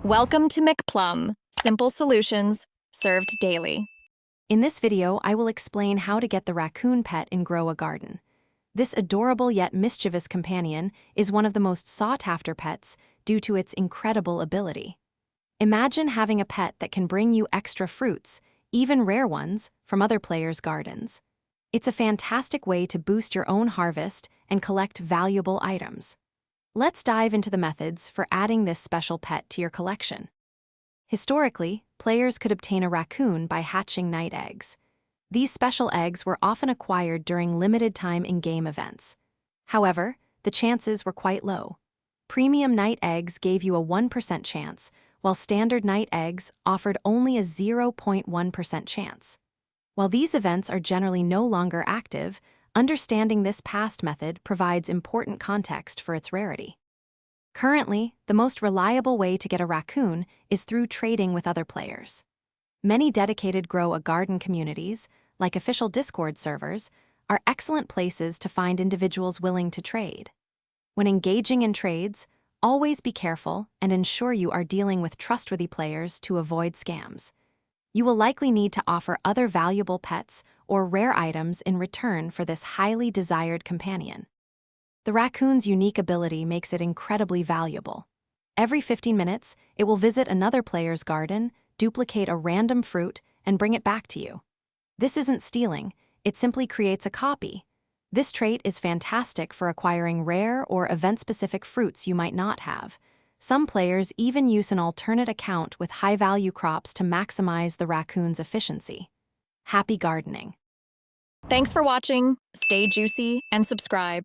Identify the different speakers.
Speaker 1: Welcome to McPlum, simple solutions served daily.
Speaker 2: In this video, I will explain how to get the raccoon pet in Grow a Garden. This adorable yet mischievous companion is one of the most sought-after pets due to its incredible ability. Imagine having a pet that can bring you extra fruits, even rare ones, from other players' gardens. It's a fantastic way to boost your own harvest and collect valuable items. Let's dive into the methods for adding this special pet to your collection. Historically, players could obtain a raccoon by hatching night eggs. These special eggs were often acquired during limited-time in-game events. However, the chances were quite low. Premium night eggs gave you a 1% chance, while standard night eggs offered only a 0.1% chance. While these events are generally no longer active, understanding this past method provides important context for its rarity. Currently, the most reliable way to get a raccoon is through trading with other players. Many dedicated Grow a Garden communities, like official Discord servers, are excellent places to find individuals willing to trade. When engaging in trades, always be careful and ensure you are dealing with trustworthy players to avoid scams. You will likely need to offer other valuable pets or rare items in return for this highly desired companion. The raccoon's unique ability makes it incredibly valuable. Every 15 minutes, it will visit another player's garden, duplicate a random fruit, and bring it back to you. This isn't stealing, it simply creates a copy. This trait is fantastic for acquiring rare or event-specific fruits you might not have. Some players even use an alternate account with high-value crops to maximize the raccoon's efficiency. Happy gardening!
Speaker 1: Thanks for watching. Stay juicy and subscribe.